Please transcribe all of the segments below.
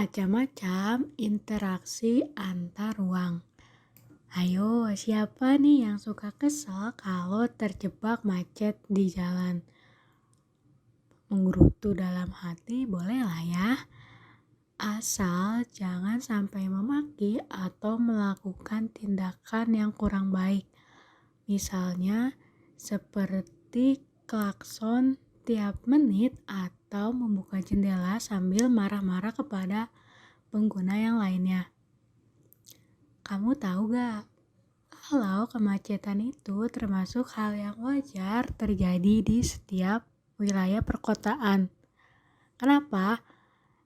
macam-macam interaksi antar ruang. Ayo, siapa nih yang suka kesel kalau terjebak macet di jalan? Menggerutu dalam hati bolehlah ya, asal jangan sampai memaki atau melakukan tindakan yang kurang baik. Misalnya seperti klakson tiap menit atau membuka jendela sambil marah-marah kepada pengguna yang lainnya. Kamu tahu gak, kalau kemacetan itu termasuk hal yang wajar terjadi di setiap wilayah perkotaan. Kenapa?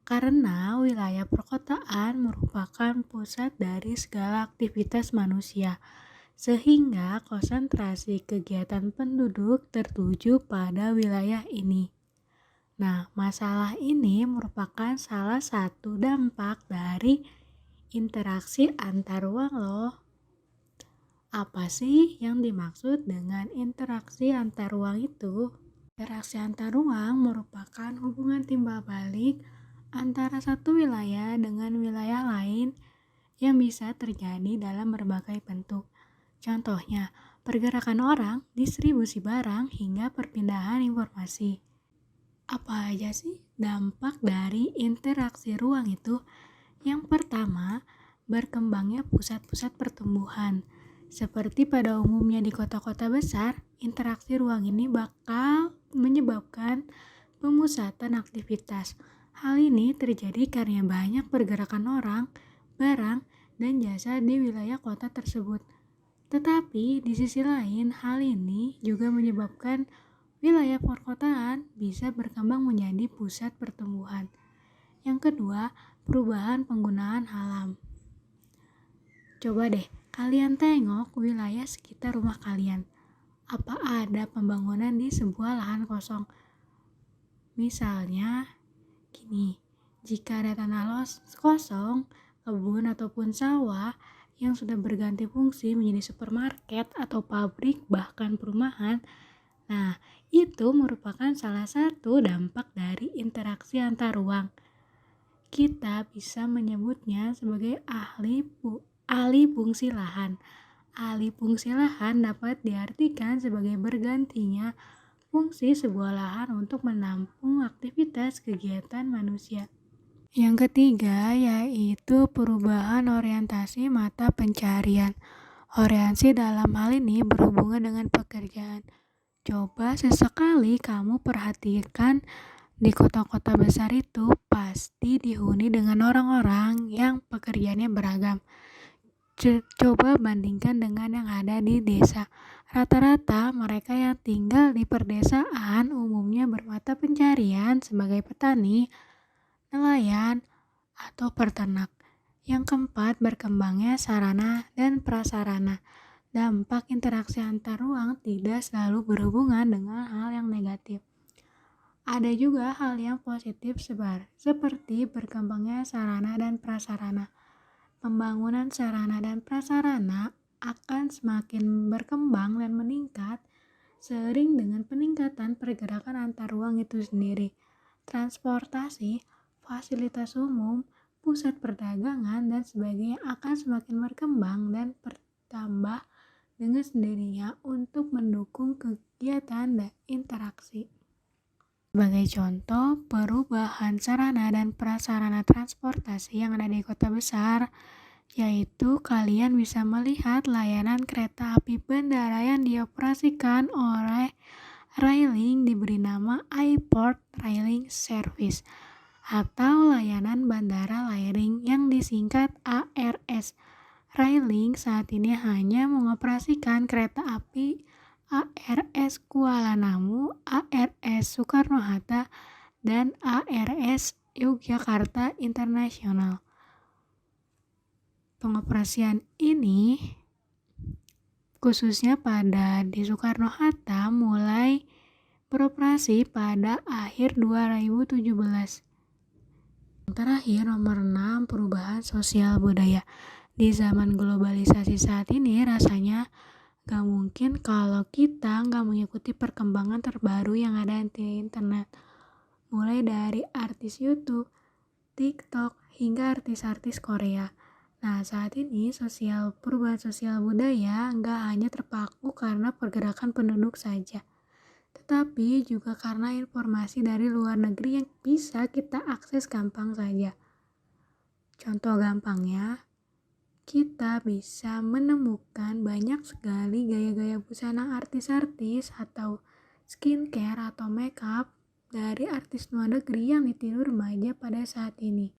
Karena wilayah perkotaan merupakan pusat dari segala aktivitas manusia, sehingga konsentrasi kegiatan penduduk tertuju pada wilayah ini. Nah, masalah ini merupakan salah satu dampak dari interaksi antar ruang loh. Apa sih yang dimaksud dengan interaksi antar ruang itu? Interaksi antar ruang merupakan hubungan timbal balik antara satu wilayah dengan wilayah lain yang bisa terjadi dalam berbagai bentuk. Contohnya, pergerakan orang, distribusi barang, hingga perpindahan informasi. Apa aja sih dampak dari interaksi ruang itu? Yang pertama, berkembangnya pusat-pusat pertumbuhan. Seperti pada umumnya di kota-kota besar, interaksi ruang ini bakal menyebabkan pemusatan aktivitas. Hal ini terjadi karena banyak pergerakan orang, barang, dan jasa di wilayah kota tersebut. Tetapi di sisi lain, hal ini juga menyebabkan wilayah perkotaan bisa berkembang menjadi pusat pertumbuhan. Yang kedua, perubahan penggunaan alam. Coba deh, kalian tengok wilayah sekitar rumah kalian. Apa ada pembangunan di sebuah lahan kosong? Misalnya, gini, jika ada tanah kosong, kebun ataupun sawah yang sudah berganti fungsi menjadi supermarket atau pabrik bahkan perumahan, nah itu merupakan salah satu dampak dari interaksi antar ruang. Kita bisa menyebutnya sebagai alih fungsi lahan. Alih fungsi lahan dapat diartikan sebagai bergantinya fungsi sebuah lahan untuk menampung aktivitas kegiatan manusia. Yang ketiga yaitu perubahan orientasi mata pencarian. Orientasi dalam hal ini berhubungan dengan pekerjaan. Coba sesekali kamu perhatikan di kota-kota besar itu pasti dihuni dengan orang-orang yang pekerjaannya beragam. Coba bandingkan dengan yang ada di desa. Rata-rata mereka yang tinggal di perdesaan umumnya bermata pencarian sebagai petani, nelayan, atau peternak. Yang keempat, berkembangnya sarana dan prasarana. Dampak interaksi antar ruang tidak selalu berhubungan dengan hal yang negatif. Ada juga hal yang positif seperti berkembangnya sarana dan prasarana. Pembangunan sarana dan prasarana akan semakin berkembang dan meningkat seiring dengan peningkatan pergerakan antar ruang itu sendiri. Transportasi, fasilitas umum, pusat perdagangan, dan sebagainya akan semakin berkembang dan bertambah dengan sendirinya untuk mendukung kegiatan dan interaksi. Sebagai contoh, perubahan sarana dan prasarana transportasi yang ada di kota besar, yaitu kalian bisa melihat layanan kereta api bandara yang dioperasikan oleh Railing diberi nama Airport Railing Service atau layanan bandara Railing yang disingkat ARS. Railing saat ini hanya mengoperasikan kereta api ARS Kuala Namu, ARS Soekarno-Hatta, dan ARS Yogyakarta Internasional. Pengoperasian ini khususnya pada di Soekarno-Hatta mulai beroperasi pada akhir 2017. Terakhir, nomor 6, perubahan sosial budaya. Di zaman globalisasi saat ini rasanya gak mungkin kalau kita gak mengikuti perkembangan terbaru yang ada di internet. Mulai dari artis YouTube, TikTok, hingga artis-artis Korea. Nah, saat ini perubahan sosial budaya nggak hanya terpaku karena pergerakan penduduk saja, tetapi juga karena informasi dari luar negeri yang bisa kita akses gampang saja. Contoh gampangnya, kita bisa menemukan banyak sekali gaya-gaya busana artis-artis atau skincare atau makeup dari artis luar negeri yang ditiru remaja pada saat ini.